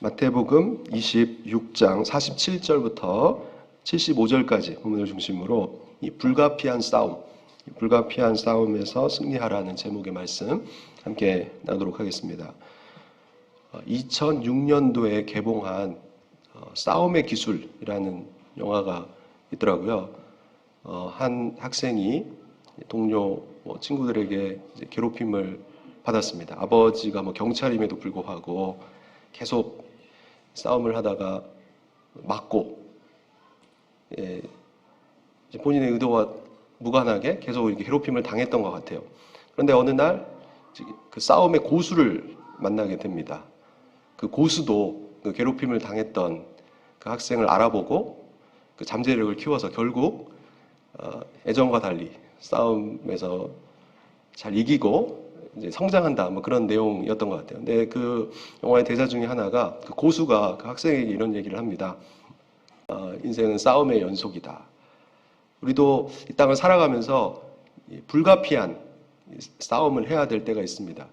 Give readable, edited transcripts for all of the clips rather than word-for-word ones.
마태복음 26장 47절부터 75절까지 부분을 중심으로 이 불가피한 싸움에서 승리하라는 제목의 말씀 함께 나누도록 하겠습니다. 2006년도에 개봉한 싸움의 기술이라는 영화가 있더라고요. 한 학생이 동료 친구들에게 괴롭힘을 받았습니다. 아버지가 경찰임에도 불구하고 계속 싸움을 하다가 맞고, 본인의 의도와 무관하게 계속 이렇게 괴롭힘을 당했던 것 같아요. 그런데 어느 날 그 싸움의 고수를 만나게 됩니다. 그 고수도 그 괴롭힘을 당했던 그 학생을 알아보고 그 잠재력을 키워서 결국 예전과 달리 싸움에서 잘 이기고 이제 성장한다, 그런 내용이었던 것 같아요. 근데 그 영화의 대사 중에 하나가 그 고수가 그 학생에게 이런 얘기를 합니다. 인생은 싸움의 연속이다. 우리도 이 땅을 살아가면서 불가피한 싸움을 해야 될 때가 있습니다.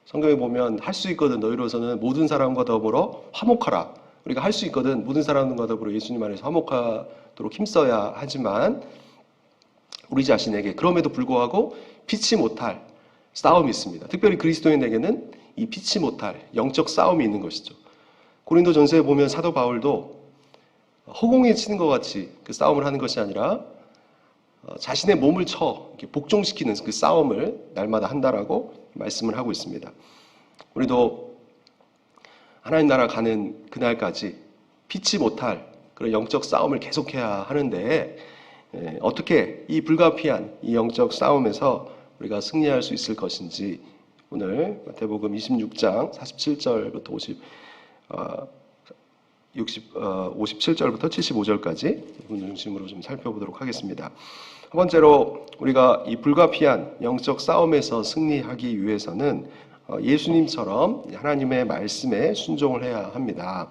성경에 보면 할 수 있거든 너희로서는 모든 사람과 더불어 화목하라. 우리가 할 수 있거든 모든 사람과 더불어 예수님 안에서 화목하도록 힘써야 하지만 우리 자신에게 그럼에도 불구하고 피치 못할 싸움이 있습니다. 특별히 그리스도인에게는 이 피치 못할 영적 싸움이 있는 것이죠. 고린도전서에 보면 사도 바울도 허공에 치는 것 같이 그 싸움을 하는 것이 아니라 자신의 몸을 복종시키는 그 싸움을 날마다 한다라고 말씀을 하고 있습니다. 우리도 하나님 나라 가는 그날까지 피치 못할 그런 영적 싸움을 계속해야 하는데 어떻게 이 불가피한 이 영적 싸움에서 우리가 승리할 수 있을 것인지 오늘 마태복음 26장 47절부터 57절부터 75절까지 부분 중심으로 좀 살펴보도록 하겠습니다. 첫 번째로 우리가 이 불가피한 영적 싸움에서 승리하기 위해서는 예수님처럼 하나님의 말씀에 순종을 해야 합니다.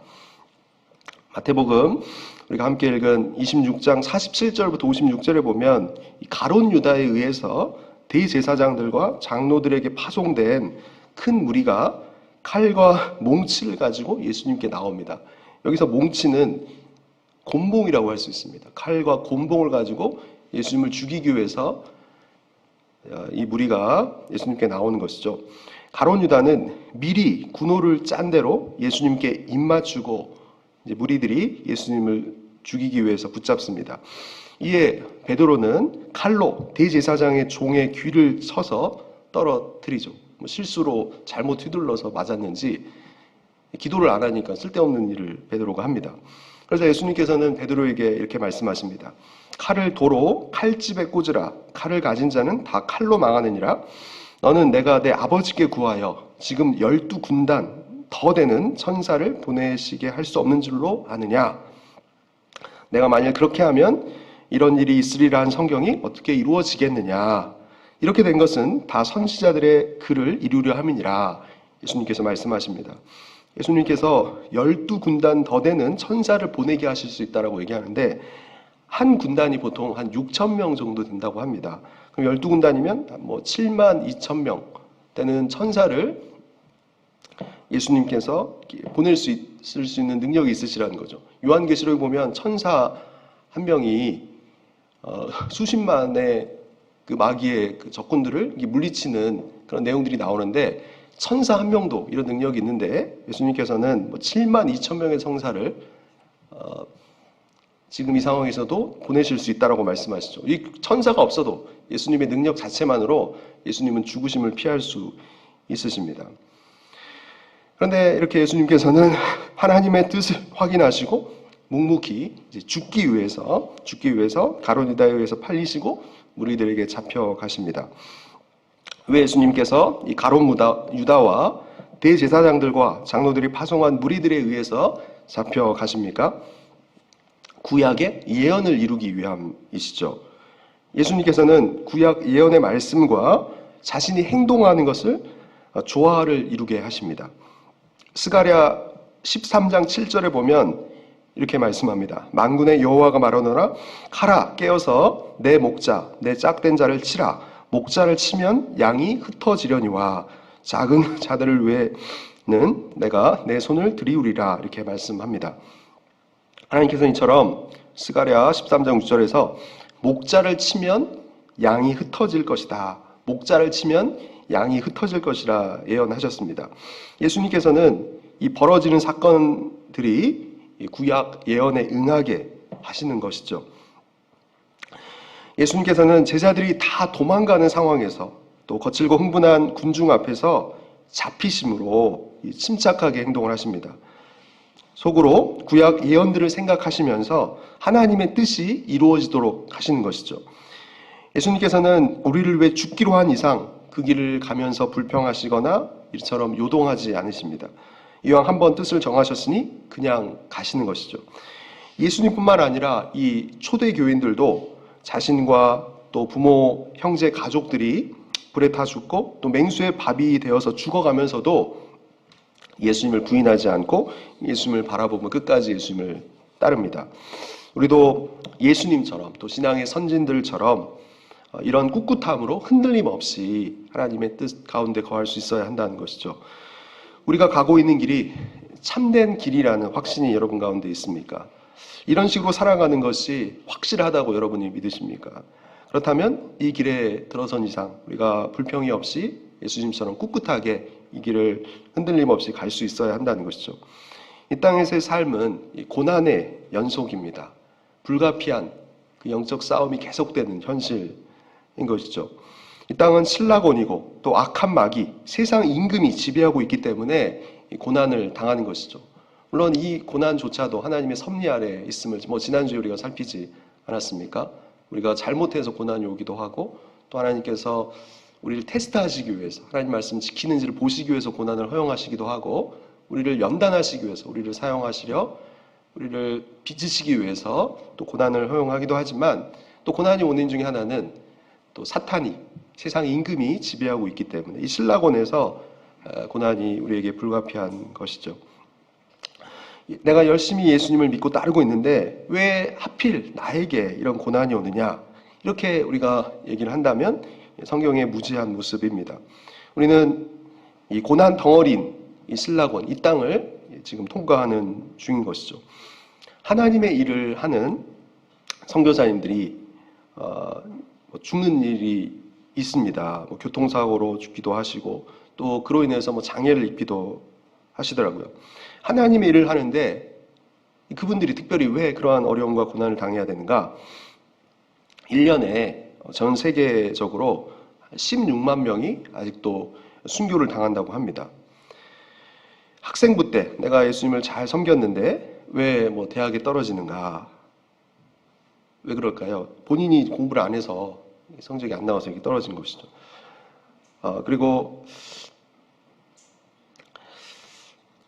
마태복음 우리가 함께 읽은 26장 47절부터 56절에 보면 가룟 유다에 의해서 대제사장들과 장로들에게 파송된 큰 무리가 칼과 몽치를 가지고 예수님께 나옵니다. 여기서 몽치는 곤봉이라고 할 수 있습니다. 칼과 곤봉을 가지고 예수님을 죽이기 위해서 이 무리가 예수님께 나오는 것이죠. 가룟 유다는 미리 군호를 짠 대로 예수님께 입맞추고 이제 무리들이 예수님을 죽이기 위해서 붙잡습니다. 이에 베드로는 칼로 대제사장의 종의 귀를 쳐서 떨어뜨리죠. 실수로 잘못 휘둘러서 맞았는지 기도를 안 하니까 쓸데없는 일을 베드로가 합니다. 그래서 예수님께서는 베드로에게 이렇게 말씀하십니다. 칼을 도로 칼집에 꽂으라. 칼을 가진 자는 다 칼로 망하느니라. 너는 내가 내 아버지께 구하여 지금 12군단 더 되는 천사를 보내시게 할 수 없는 줄로 아느냐. 내가 만일 그렇게 하면 이런 일이 있으리라 한 성경이 어떻게 이루어지겠느냐. 이렇게 된 것은 다 선지자들의 글을 이루려 함이니라. 예수님께서 말씀하십니다. 예수님께서 12군단 더 되는 천사를 보내게 하실 수 있다라고 얘기하는데 한 군단이 보통 한 6,000명 정도 된다고 합니다. 그럼 12군단이면 72,000명 되는 천사를 예수님께서 보낼 수 있는 능력이 있으시라는 거죠. 요한계시록에 보면 천사 한 명이 수십만의 그 마귀의 그 적군들을 물리치는 그런 내용들이 나오는데 천사 한 명도 이런 능력이 있는데 예수님께서는 72,000명의 천사를 지금 이 상황에서도 보내실 수 있다라고 말씀하시죠. 이 천사가 없어도 예수님의 능력 자체만으로 예수님은 죽으심을 피할 수 있으십니다. 그런데 이렇게 예수님께서는 하나님의 뜻을 확인하시고 묵묵히 이제 죽기 위해서 가룟 유다에 의해서 팔리시고 무리들에게 잡혀가십니다. 왜 예수님께서 이 가룟 유다와 대제사장들과 장로들이 파송한 무리들에 의해서 잡혀가십니까? 구약의 예언을 이루기 위함이시죠. 예수님께서는 구약 예언의 말씀과 자신이 행동하는 것을 조화를 이루게 하십니다. 스가랴 13장 7절에 보면 이렇게 말씀합니다. 만군의 여호와가 말하노라. 가라 깨어서 내 목자 내 짝된 자를 치라. 목자를 치면 양이 흩어지려니와 작은 자들을 위해 내가 내 손을 들이우리라 이렇게 말씀합니다. 하나님께서는 이처럼 스가랴 13장 6절에서 목자를 치면 양이 흩어질 것이다. 목자를 치면 양이 흩어질 것이라 예언하셨습니다. 예수님께서는 이 벌어지는 사건들이 구약 예언에 응하게 하시는 것이죠. 예수님께서는 제자들이 다 도망가는 상황에서 또 거칠고 흥분한 군중 앞에서 잡히심으로 침착하게 행동을 하십니다. 속으로 구약 예언들을 생각하시면서 하나님의 뜻이 이루어지도록 하시는 것이죠. 예수님께서는 우리를 위해 죽기로 한 이상 그 길을 가면서 불평하시거나 이처럼 요동하지 않으십니다. 이왕 한번 뜻을 정하셨으니 그냥 가시는 것이죠. 예수님뿐만 아니라 이 초대 교인들도 자신과 또 부모, 형제, 가족들이 불에 타 죽고 또 맹수의 밥이 되어서 죽어가면서도 예수님을 부인하지 않고 예수님을 바라보며 끝까지 예수님을 따릅니다. 우리도 예수님처럼 또 신앙의 선진들처럼 이런 꿋꿋함으로 흔들림 없이 하나님의 뜻 가운데 거할 수 있어야 한다는 것이죠. 우리가 가고 있는 길이 참된 길이라는 확신이 여러분 가운데 있습니까? 이런 식으로 살아가는 것이 확실하다고 여러분이 믿으십니까? 그렇다면 이 길에 들어선 이상 우리가 불평이 없이 예수님처럼 꿋꿋하게 이 길을 흔들림 없이 갈 수 있어야 한다는 것이죠. 이 땅에서의 삶은 고난의 연속입니다. 불가피한 그 영적 싸움이 계속되는 현실인 것이죠. 이 땅은 신라곤이고 또 악한 마귀, 세상 임금이 지배하고 있기 때문에 이 고난을 당하는 것이죠. 물론 이 고난조차도 하나님의 섭리 아래 있음을 지난주에 우리가 살피지 않았습니까? 우리가 잘못해서 고난이 오기도 하고 또 하나님께서 우리를 테스트하시기 위해서 하나님 말씀 지키는지를 보시기 위해서 고난을 허용하시기도 하고 우리를 연단하시기 위해서 우리를 사용하시려 우리를 빚으시기 위해서 또 고난을 허용하기도 하지만 또 고난이 오는 중에 하나는 또 사탄이 세상 임금이 지배하고 있기 때문에 이 신라곤에서 고난이 우리에게 불가피한 것이죠. 내가 열심히 예수님을 믿고 따르고 있는데 왜 하필 나에게 이런 고난이 오느냐 이렇게 우리가 얘기를 한다면 성경의 무지한 모습입니다. 우리는 이 고난 덩어리인 이 신라곤, 이 땅을 지금 통과하는 중인 것이죠. 하나님의 일을 하는 선교사님들이 죽는 일이 있습니다. 교통사고로 죽기도 하시고 또 그로 인해서 장애를 입기도 하시더라고요. 하나님의 일을 하는데 그분들이 특별히 왜 그러한 어려움과 고난을 당해야 되는가? 1년에 전 세계적으로 16만 명이 아직도 순교를 당한다고 합니다. 학생부 때 내가 예수님을 잘 섬겼는데 왜 대학에 떨어지는가? 왜 그럴까요? 본인이 공부를 안 해서 성적이 안 나와서 이렇게 떨어진 것이죠. 그리고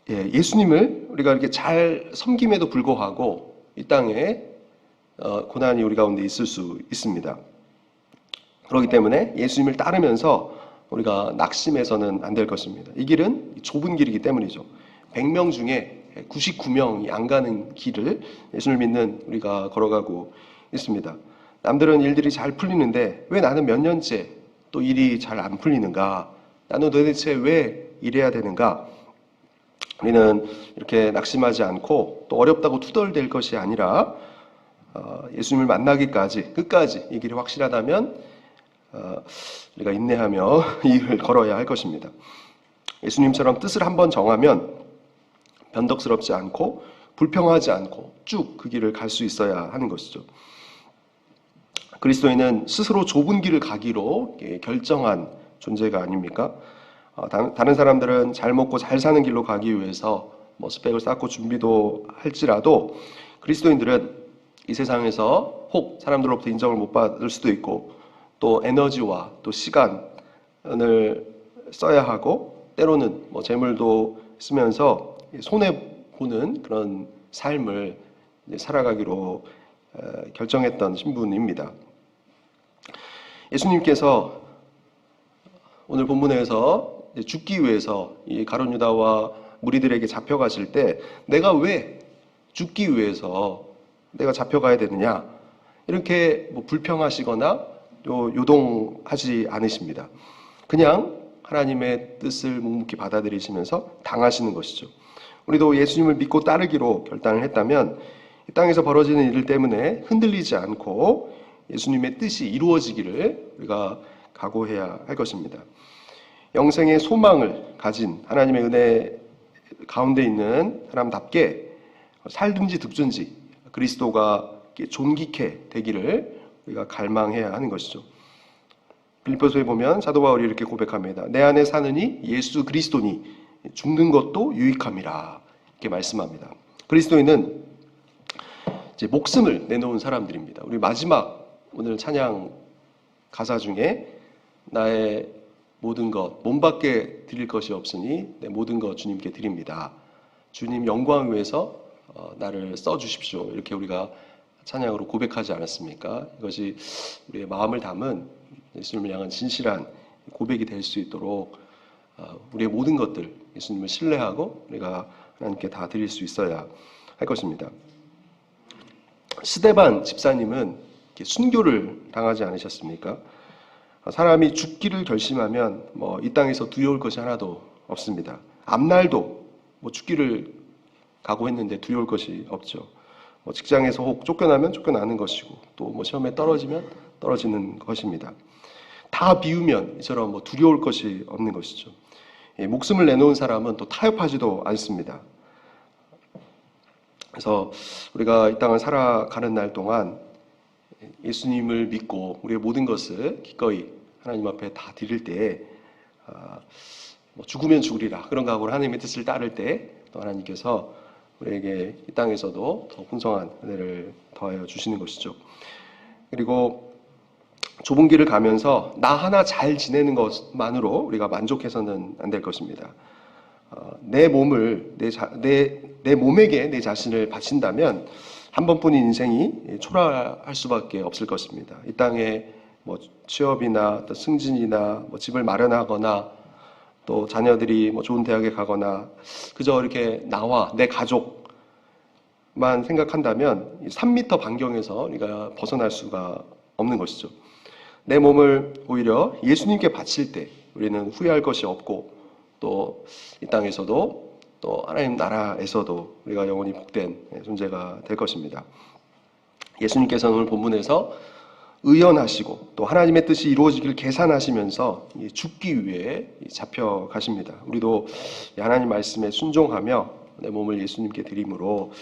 예수님을 우리가 이렇게 잘 섬김에도 불구하고 이 땅에 고난이 우리 가운데 있을 수 있습니다. 그렇기 때문에 예수님을 따르면서 우리가 낙심해서는 안 될 것입니다. 이 길은 좁은 길이기 때문이죠. 100명 중에 99명이 안 가는 길을 예수를 믿는 우리가 걸어가고 있습니다. 남들은 일들이 잘 풀리는데 왜 나는 몇 년째 또 일이 잘 안 풀리는가? 나는 도대체 왜 이래야 되는가? 우리는 이렇게 낙심하지 않고 또 어렵다고 투덜댈 것이 아니라 예수님을 만나기까지 끝까지 이 길이 확실하다면 우리가 인내하며 이 길을 걸어야 할 것입니다. 예수님처럼 뜻을 한번 정하면 변덕스럽지 않고 불평하지 않고 쭉 그 길을 갈 수 있어야 하는 것이죠. 그리스도인은 스스로 좁은 길을 가기로 결정한 존재가 아닙니까? 다른 사람들은 잘 먹고 잘 사는 길로 가기 위해서 스펙을 쌓고 준비도 할지라도 그리스도인들은 이 세상에서 혹 사람들로부터 인정을 못 받을 수도 있고 또 에너지와 또 시간을 써야 하고 때로는 재물도 쓰면서 손해보는 그런 삶을 살아가기로 결정했던 신분입니다. 예수님께서 오늘 본문에서 죽기 위해서 이 가룟 유다와 무리들에게 잡혀가실 때 내가 왜 죽기 위해서 내가 잡혀가야 되느냐 이렇게 불평하시거나 요동하지 않으십니다. 그냥 하나님의 뜻을 묵묵히 받아들이시면서 당하시는 것이죠. 우리도 예수님을 믿고 따르기로 결단을 했다면 이 땅에서 벌어지는 일들 때문에 흔들리지 않고 예수님의 뜻이 이루어지기를 우리가 각오해야 할 것입니다. 영생의 소망을 가진 하나님의 은혜 가운데 있는 사람답게 살든지 득든지 그리스도가 존귀케 되기를 우리가 갈망해야 하는 것이죠. 빌립보서에 보면 사도 바울이 이렇게 고백합니다. 내 안에 사느니 예수 그리스도니 죽는 것도 유익함이라 이렇게 말씀합니다. 그리스도인은 이제 목숨을 내놓은 사람들입니다. 우리 마지막 오늘 찬양 가사 중에 나의 모든 것 몸밖에 드릴 것이 없으니 내 모든 것 주님께 드립니다. 주님 영광을 위해서 나를 써주십시오. 이렇게 우리가 찬양으로 고백하지 않았습니까? 이것이 우리의 마음을 담은 예수님을 향한 진실한 고백이 될 수 있도록 우리의 모든 것들 예수님을 신뢰하고 우리가 하나님께 다 드릴 수 있어야 할 것입니다. 스데반 집사님은 순교를 당하지 않으셨습니까? 사람이 죽기를 결심하면 이 땅에서 두려울 것이 하나도 없습니다. 앞날도 죽기를 각오했는데 두려울 것이 없죠. 직장에서 혹 쫓겨나면 쫓겨나는 것이고 또 시험에 떨어지면 떨어지는 것입니다. 다 비우면 이처럼 두려울 것이 없는 것이죠. 목숨을 내놓은 사람은 또 타협하지도 않습니다. 그래서 우리가 이 땅을 살아가는 날 동안 예수님을 믿고 우리의 모든 것을 기꺼이 하나님 앞에 다 드릴 때 죽으면 죽으리라 그런 각오로 하나님의 뜻을 따를 때 또 하나님께서 우리에게 이 땅에서도 더 풍성한 은혜를 더하여 주시는 것이죠. 그리고 좁은 길을 가면서 나 하나 잘 지내는 것만으로 우리가 만족해서는 안 될 것입니다. 내 몸을 내 몸에게 내 자신을 바친다면 한 번뿐인 인생이 초라할 수밖에 없을 것입니다. 이 땅에 취업이나 또 승진이나 집을 마련하거나 또 자녀들이 좋은 대학에 가거나 그저 이렇게 나와 내 가족만 생각한다면 3m 반경에서 우리가 벗어날 수가 없는 것이죠. 내 몸을 오히려 예수님께 바칠 때 우리는 후회할 것이 없고 또 이 땅에서도 또 하나님 나라에서도 우리가 영원히 복된 존재가 될 것입니다. 예수님께서는 오늘 본문에서 의연하시고 또 하나님의 뜻이 이루어지기를 계산하시면서 죽기 위해 잡혀가십니다. 우리도 하나님 말씀에 순종하며 내 몸을 예수님께 드림으로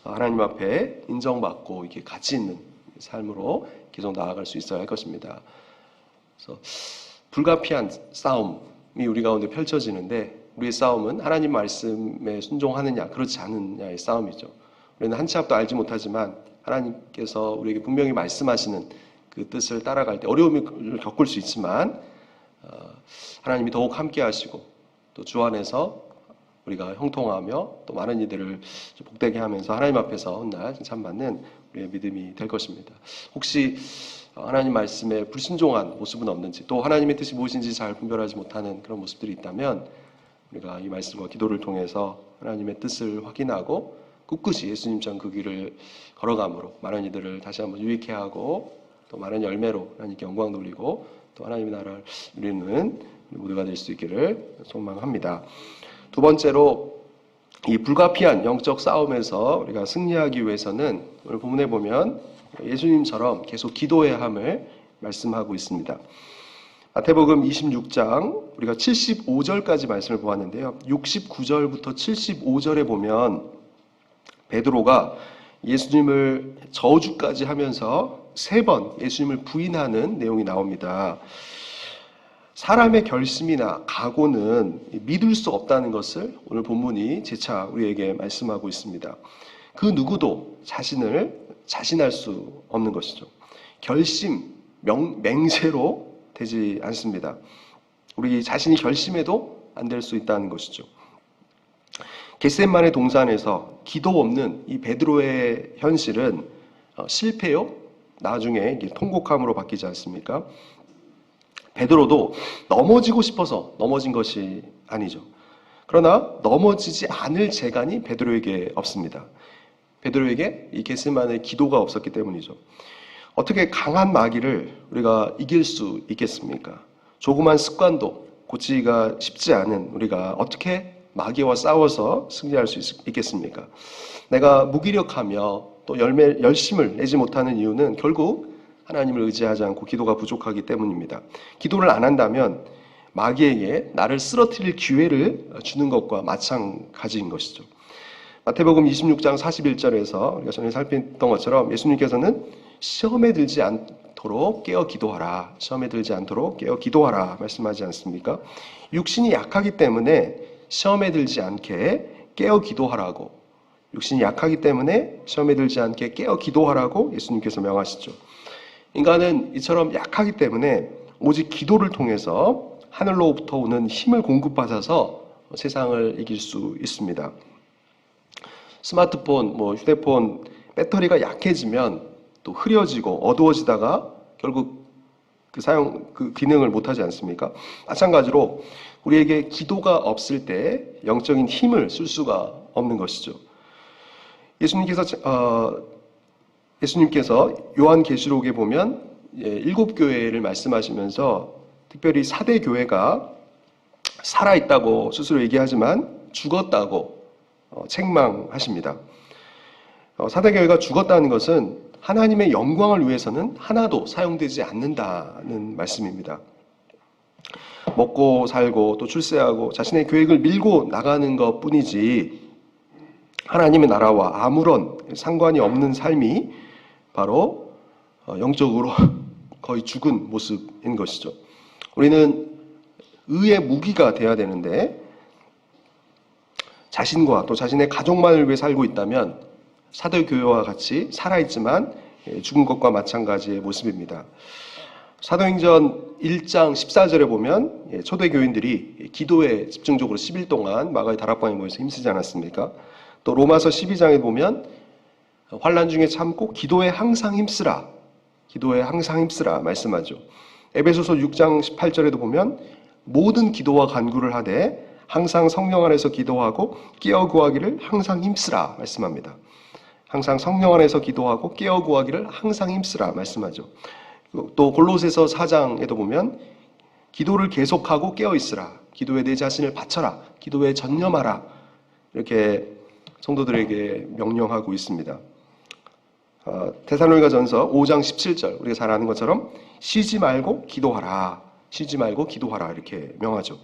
하나님 앞에 인정받고 이렇게 가치 있는 삶으로 계속 나아갈 수 있어야 할 것입니다. 그래서 불가피한 싸움이 우리 가운데 펼쳐지는데 우리의 싸움은 하나님 말씀에 순종하느냐 그렇지 않느냐의 싸움이죠. 우리는 한 치 앞도 알지 못하지만 하나님께서 우리에게 분명히 말씀하시는 그 뜻을 따라갈 때 어려움을 겪을 수 있지만 하나님이 더욱 함께 하시고 또 주 안에서 우리가 형통하며 또 많은 이들을 복되게 하면서 하나님 앞에서 훗날 칭찬받는 우리의 믿음이 될 것입니다. 혹시 하나님 말씀에 불순종한 모습은 없는지 또 하나님의 뜻이 무엇인지 잘 분별하지 못하는 그런 모습들이 있다면 우리가 이 말씀과 기도를 통해서 하나님의 뜻을 확인하고 꿋꿋이 예수님처럼 그 길을 걸어감으로 많은 이들을 다시 한번 유익해 하고 또 많은 열매로 하나님께 영광 돌리고 또 하나님의 나라를 누리는 모두가 될 수 있기를 소망합니다. 두 번째로 이 불가피한 영적 싸움에서 우리가 승리하기 위해서는 오늘 본문에 보면 예수님처럼 계속 기도해야 함을 말씀하고 있습니다. 마태복음 26장 우리가 75절까지 말씀을 보았는데요. 69절부터 75절에 보면 베드로가 예수님을 저주까지 하면서 3번 예수님을 부인하는 내용이 나옵니다. 사람의 결심이나 각오는 믿을 수 없다는 것을 오늘 본문이 재차 우리에게 말씀하고 있습니다. 그 누구도 자신을 자신할 수 없는 것이죠. 결심, 맹세로 되지 않습니다. 우리 자신이 결심해도 안 될 수 있다는 것이죠. 겟세마네 동산에서 기도 없는 이 베드로의 현실은 실패요? 나중에 통곡함으로 바뀌지 않습니까? 베드로도 넘어지고 싶어서 넘어진 것이 아니죠. 그러나 넘어지지 않을 재간이 베드로에게 없습니다. 베드로에게 이 겟세마네 기도가 없었기 때문이죠. 어떻게 강한 마귀를 우리가 이길 수 있겠습니까? 조그만 습관도 고치기가 쉽지 않은 우리가 어떻게 마귀와 싸워서 승리할 수 있겠습니까? 내가 무기력하며 또 열심을 내지 못하는 이유는 결국 하나님을 의지하지 않고 기도가 부족하기 때문입니다. 기도를 안 한다면 마귀에게 나를 쓰러뜨릴 기회를 주는 것과 마찬가지인 것이죠. 마태복음 26장 41절에서 우리가 전에 살폈던 것처럼 예수님께서는 시험에 들지 않도록 깨어 기도하라. 시험에 들지 않도록 깨어 기도하라 말씀하지 않습니까? 육신이 약하기 때문에 시험에 들지 않게 깨어 기도하라고, 육신이 약하기 때문에 시험에 들지 않게 깨어 기도하라고 예수님께서 명하시죠. 인간은 이처럼 약하기 때문에 오직 기도를 통해서 하늘로부터 오는 힘을 공급받아서 세상을 이길 수 있습니다. 스마트폰, 휴대폰 배터리가 약해지면 또 흐려지고 어두워지다가 결국 그 기능을 못하지 않습니까? 마찬가지로 우리에게 기도가 없을 때 영적인 힘을 쓸 수가 없는 것이죠. 예수님께서 요한계시록에 보면 7교회를 말씀하시면서 특별히 4대 교회가 살아있다고 스스로 얘기하지만 죽었다고 책망하십니다. 4대 교회가 죽었다는 것은 하나님의 영광을 위해서는 하나도 사용되지 않는다는 말씀입니다. 먹고 살고 또 출세하고 자신의 계획을 밀고 나가는 것 뿐이지 하나님의 나라와 아무런 상관이 없는 삶이 바로 영적으로 거의 죽은 모습인 것이죠. 우리는 의의 무기가 되어야 되는데 자신과 또 자신의 가족만을 위해 살고 있다면 사도교회와 같이 살아있지만 죽은 것과 마찬가지의 모습입니다. 사도행전 1장 14절에 보면 초대교인들이 기도에 집중적으로 10일 동안 마가의 다락방에 모여서 힘쓰지 않았습니까? 또 로마서 12장에 보면 환난 중에 참고 기도에 항상 힘쓰라. 기도에 항상 힘쓰라 말씀하죠. 에베소서 6장 18절에도 보면 모든 기도와 간구를 하되 항상 성령 안에서 기도하고 깨어 구하기를 항상 힘쓰라 말씀합니다. 항상 성령 안에서 기도하고 깨어 구하기를 항상 힘쓰라 말씀하죠. 또 골로새서 4장에도 보면 기도를 계속하고 깨어 있으라. 기도에 내 자신을 바쳐라. 기도에 전념하라. 이렇게 성도들에게 명령하고 있습니다. 데살로니가전서 5장 17절 우리가 잘 아는 것처럼 쉬지 말고 기도하라. 쉬지 말고 기도하라 이렇게 명하죠.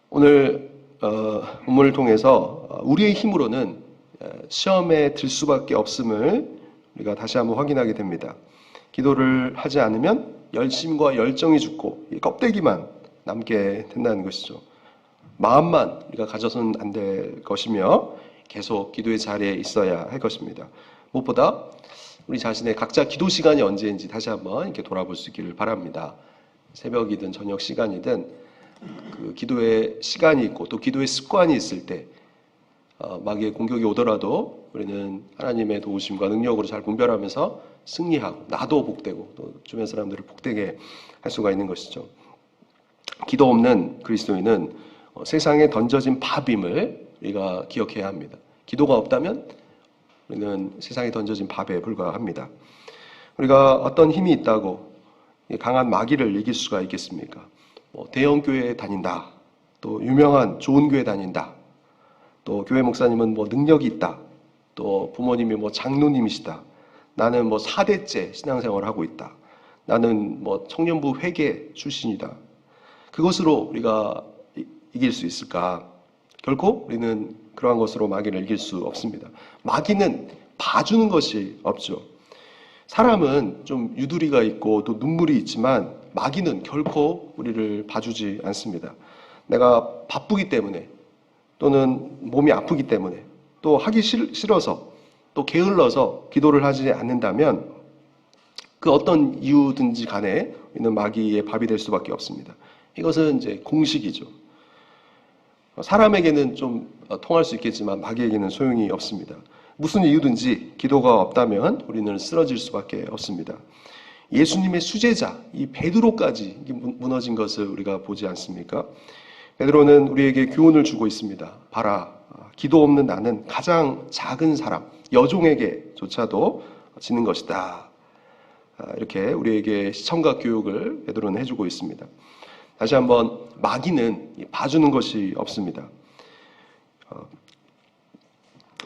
오늘 본문을 통해서 우리의 힘으로는 시험에 들 수밖에 없음을 우리가 다시 한번 확인하게 됩니다. 기도를 하지 않으면 열심과 열정이 죽고 껍데기만 남게 된다는 것이죠. 마음만 우리가 가져서는 안 될 것이며 계속 기도의 자리에 있어야 할 것입니다. 무엇보다 우리 자신의 각자 기도 시간이 언제인지 다시 한번 이렇게 돌아볼 수 있기를 바랍니다. 새벽이든 저녁 시간이든 그 기도의 시간이 있고 또 기도의 습관이 있을 때 마귀의 공격이 오더라도 우리는 하나님의 도우심과 능력으로 잘 분별하면서 승리하고 나도 복되고 또 주변 사람들을 복되게 할 수가 있는 것이죠. 기도 없는 그리스도인은 세상에 던져진 밥임을 우리가 기억해야 합니다. 기도가 없다면 우리는 세상에 던져진 밥에 불과합니다. 우리가 어떤 힘이 있다고 강한 마귀를 이길 수가 있겠습니까? 대형 교회에 다닌다. 또 유명한 좋은 교회 다닌다. 또 교회 목사님은 능력이 있다. 또 부모님이 장로님이시다. 나는 4대째 신앙생활을 하고 있다. 나는 청년부 회계 출신이다. 그것으로 우리가 이길 수 있을까? 결코 우리는 그러한 것으로 마귀를 이길 수 없습니다. 마귀는 봐주는 것이 없죠. 사람은 좀 유두리가 있고 또 눈물이 있지만 마귀는 결코 우리를 봐주지 않습니다. 내가 바쁘기 때문에 또는 몸이 아프기 때문에 또 하기 싫어서 또 게을러서 기도를 하지 않는다면 그 어떤 이유든지 간에 우리는 마귀의 밥이 될 수밖에 없습니다. 이것은 이제 공식이죠. 사람에게는 좀 통할 수 있겠지만 마귀에게는 소용이 없습니다. 무슨 이유든지 기도가 없다면 우리는 쓰러질 수밖에 없습니다. 예수님의 수제자 이 베드로까지 무너진 것을 우리가 보지 않습니까? 베드로는 우리에게 교훈을 주고 있습니다. 봐라, 기도 없는 나는 가장 작은 사람, 여종에게조차도 지는 것이다. 이렇게 우리에게 시청각 교육을 베드로는 해주고 있습니다. 다시 한번 마귀는 봐주는 것이 없습니다.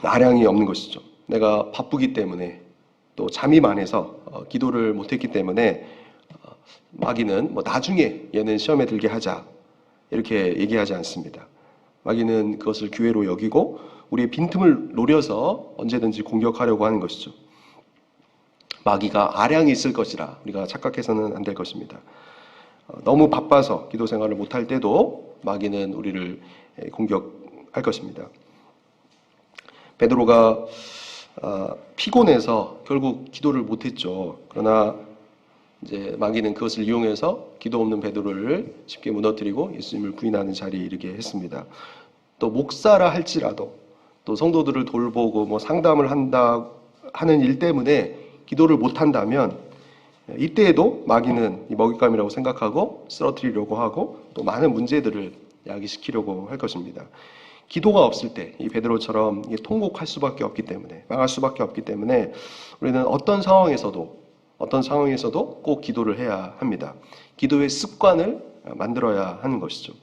아량이 없는 것이죠. 내가 바쁘기 때문에 또 잠이 많아서 기도를 못했기 때문에 마귀는 뭐 나중에 얘는 시험에 들게 하자 이렇게 얘기하지 않습니다. 마귀는 그것을 기회로 여기고 우리의 빈틈을 노려서 언제든지 공격하려고 하는 것이죠. 마귀가 아량이 있을 것이라 우리가 착각해서는 안 될 것입니다. 너무 바빠서 기도 생활을 못할 때도 마귀는 우리를 공격할 것입니다. 베드로가 피곤해서 결국 기도를 못했죠. 그러나 이제 마귀는 그것을 이용해서 기도 없는 베드로를 쉽게 무너뜨리고 예수님을 부인하는 자리에 이르게 했습니다. 또 목사라 할지라도 또 성도들을 돌보고 뭐 상담을 한다 하는 일 때문에 기도를 못한다면 이때에도 마귀는 이 먹잇감이라고 생각하고 쓰러뜨리려고 하고 또 많은 문제들을 야기시키려고 할 것입니다. 기도가 없을 때 이 베드로처럼 통곡할 수밖에 없기 때문에 망할 수밖에 없기 때문에 우리는 어떤 상황에서도 꼭 기도를 해야 합니다. 기도의 습관을 만들어야 하는 것이죠.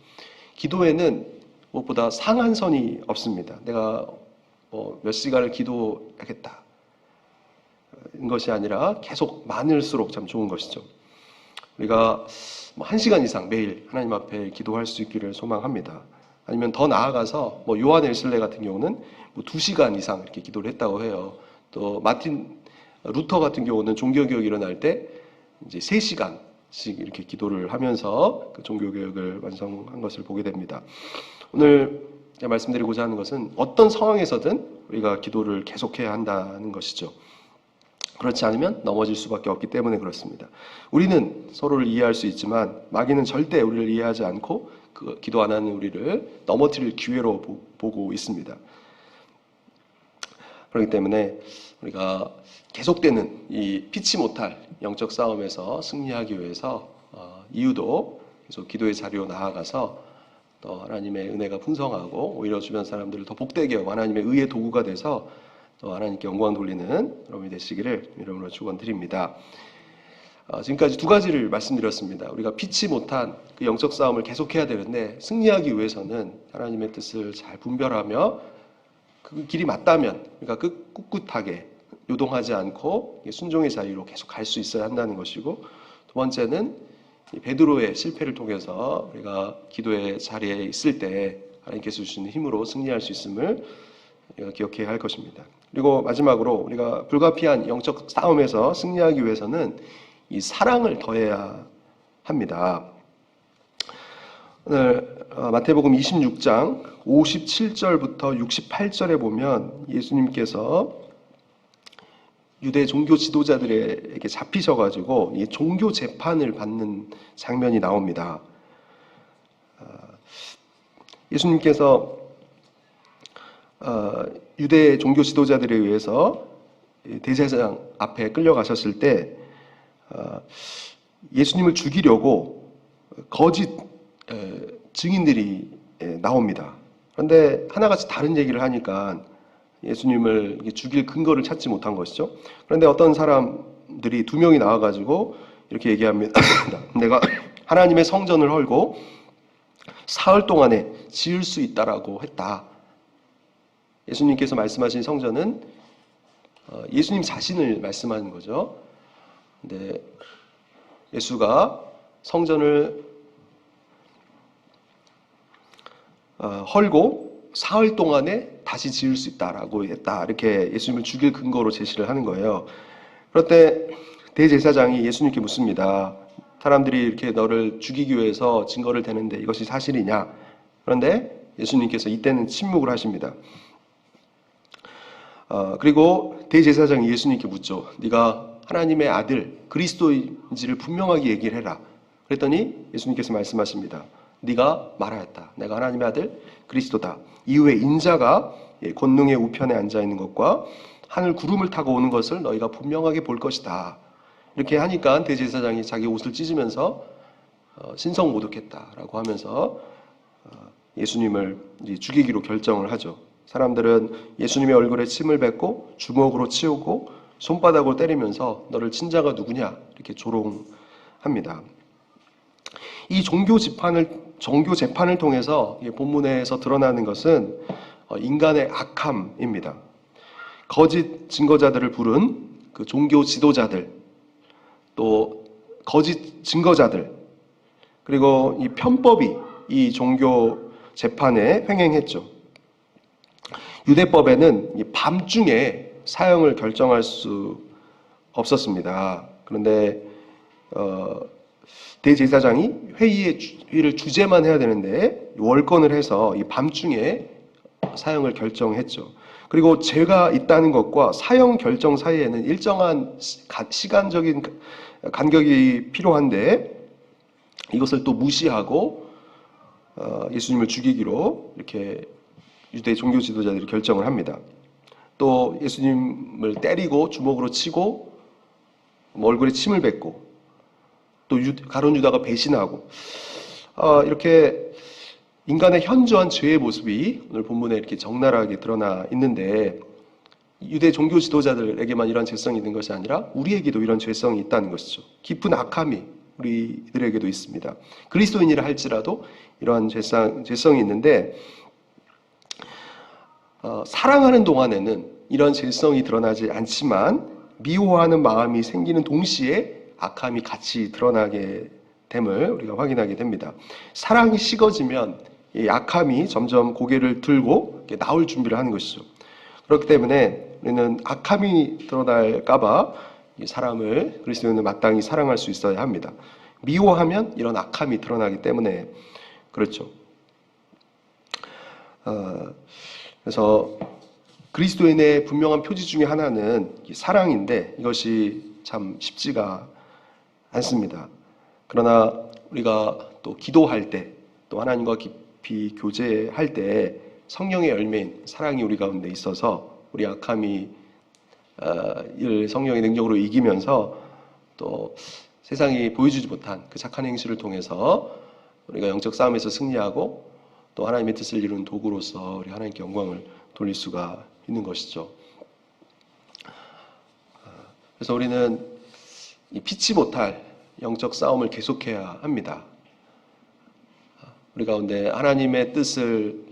기도에는 무엇보다 상한선이 없습니다. 내가 몇 시간을 기도하겠다 인 것이 아니라 계속 많을수록 참 좋은 것이죠. 우리가 1시간 이상 매일 하나님 앞에 기도할 수 있기를 소망합니다. 아니면 더 나아가서 요한 웨슬레 같은 경우는 2시간 이상 이렇게 기도를 했다고 해요. 또 마틴 루터 같은 경우는 종교개혁이 일어날 때 이제 3시간씩 이렇게 기도를 하면서 그 종교개혁을 완성한 것을 보게 됩니다. 오늘 제가 말씀드리고자 하는 것은 어떤 상황에서든 우리가 기도를 계속해야 한다는 것이죠. 그렇지 않으면 넘어질 수밖에 없기 때문에 그렇습니다. 우리는 서로를 이해할 수 있지만 마귀는 절대 우리를 이해하지 않고 그 기도 안 하는 우리를 넘어뜨릴 기회로 보고 있습니다. 그렇기 때문에 우리가 계속되는 이 피치 못할 영적 싸움에서 승리하기 위해서 이유도 계속 기도의 자리로 나아가서 또 하나님의 은혜가 풍성하고 오히려 주변 사람들을 더 복되게 하고 하나님의 의의 도구가 돼서 또 하나님께 영광 돌리는 여러분이 되시기를 이름으로 축원드립니다. 지금까지 2가지를 말씀드렸습니다. 우리가 피치 못한 그 영적 싸움을 계속해야 되는데 승리하기 위해서는 하나님의 뜻을 잘 분별하며 그 길이 맞다면 그러니까 꿋꿋하게 요동하지 않고 순종의 자리로 계속 갈 수 있어야 한다는 것이고, 두 번째는 베드로의 실패를 통해서 우리가 기도의 자리에 있을 때 하나님께서 주시는 힘으로 승리할 수 있음을 우리가 기억해야 할 것입니다. 그리고 마지막으로 우리가 불가피한 영적 싸움에서 승리하기 위해서는 이 사랑을 더해야 합니다. 오늘 마태복음 26장 57절부터 68절에 보면 예수님께서 유대 종교 지도자들에게 잡히셔가지고 이 종교 재판을 받는 장면이 나옵니다. 예수님께서 유대 종교 지도자들에 의해서 대제사장 앞에 끌려가셨을 때 예수님을 죽이려고 거짓 증인들이 나옵니다. 그런데 하나같이 다른 얘기를 하니까 예수님을 죽일 근거를 찾지 못한 것이죠. 그런데 어떤 사람들이 2명이 나와가지고 이렇게 얘기합니다. 내가 하나님의 성전을 헐고 사흘 동안에 지을 수 있다라고 했다. 예수님께서 말씀하신 성전은 예수님 자신을 말씀하는 거죠. 근데 예수가 성전을 헐고 사흘 동안에 다시 지을 수 있다라고 했다. 이렇게 예수님을 죽일 근거로 제시를 하는 거예요. 그럴 때 대제사장이 예수님께 묻습니다. 사람들이 이렇게 너를 죽이기 위해서 증거를 대는데 이것이 사실이냐? 그런데 예수님께서 이때는 침묵을 하십니다. 그리고 대제사장이 예수님께 묻죠. 네가 하나님의 아들 그리스도인지를 분명하게 얘기를 해라. 그랬더니 예수님께서 말씀하십니다. 네가 말하였다. 내가 하나님의 아들 그리스도다. 이후에 인자가 권능의 우편에 앉아 있는 것과 하늘 구름을 타고 오는 것을 너희가 분명하게 볼 것이다. 이렇게 하니까 대제사장이 자기 옷을 찢으면서 신성모독했다라고 하면서 예수님을 죽이기로 결정을 하죠. 사람들은 예수님의 얼굴에 침을 뱉고 주먹으로 치우고 손바닥으로 때리면서 너를 친 자가 누구냐 이렇게 조롱합니다. 이 종교 재판을 통해서 이 본문에서 드러나는 것은 인간의 악함입니다. 거짓 증거자들을 부른 그 종교 지도자들, 또 거짓 증거자들, 그리고 이 편법이 이 종교 재판에 횡행했죠. 유대법에는 이 밤중에 사형을 결정할 수 없었습니다. 그런데 대제사장이 회의를 주재만 해야 되는데 월권을 해서 이 밤중에 사형을 결정했죠. 그리고 죄가 있다는 것과 사형 결정 사이에는 일정한 시간적인 간격이 필요한데 이것을 또 무시하고 예수님을 죽이기로 이렇게 유대 종교 지도자들이 결정을 합니다. 또 예수님을 때리고 주먹으로 치고 얼굴에 침을 뱉고 또 가룟 유다가 배신하고 이렇게 인간의 현저한 죄의 모습이 오늘 본문에 이렇게 적나라하게 드러나 있는데 유대 종교 지도자들에게만 이런 죄성이 있는 것이 아니라 우리에게도 이런 죄성이 있다는 것이죠. 깊은 악함이 우리들에게도 있습니다. 그리스도인이라 할지라도 이러한 죄성이 있는데 사랑하는 동안에는 이런 죄성이 드러나지 않지만 미워하는 마음이 생기는 동시에 악함이 같이 드러나게 됨을 우리가 확인하게 됩니다. 사랑이 식어지면 이 악함이 점점 고개를 들고 나올 준비를 하는 것이죠. 그렇기 때문에 우리는 악함이 드러날까봐 사람을 그리스도인은 마땅히 사랑할 수 있어야 합니다. 미워하면 이런 악함이 드러나기 때문에 그렇죠. 그래서 그리스도인의 분명한 표지 중에 하나는 사랑인데 이것이 참 쉽지가 않습니다. 그러나 우리가 또 기도할 때, 또 하나님과 깊이 교제할 때 성령의 열매인 사랑이 우리 가운데 있어서 우리 악함이 성령의 능력으로 이기면서 또 세상이 보여주지 못한 그 착한 행실을 통해서 우리가 영적 싸움에서 승리하고 또 하나님의 뜻을 이루는 도구로서 우리 하나님께 영광을 돌릴 수가 있는 것이죠. 그래서 우리는 이 피치 못할 영적 싸움을 계속해야 합니다. 우리 가운데 하나님의 뜻을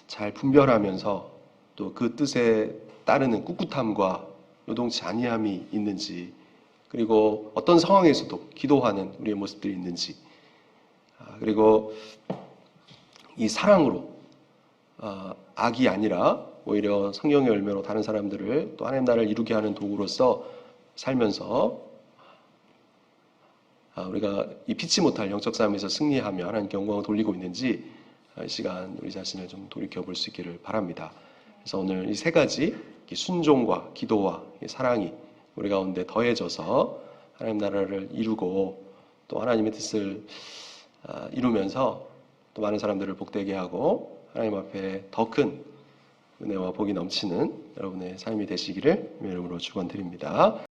잘 분별하면서 또 그 뜻에 따르는 꿋꿋함과 요동치 아니함이 있는지, 그리고 어떤 상황에서도 기도하는 우리의 모습들이 있는지, 그리고 이 사랑으로 악이 아니라 오히려 성령의 열매로 다른 사람들을 또 하나님 나라를 이루게 하는 도구로서 살면서 우리가 이 피치 못할 영적 싸움에서 승리하며 하나님께 영광을 돌리고 있는지 이 시간 우리 자신을 좀 돌이켜볼 수 있기를 바랍니다. 그래서 오늘 이 세 가지 순종과 기도와 사랑이 우리 가운데 더해져서 하나님 나라를 이루고 또 하나님의 뜻을 이루면서 또 많은 사람들을 복되게 하고 하나님 앞에 더 큰 은혜와 복이 넘치는 여러분의 삶이 되시기를 주님의 이름으로 축원드립니다.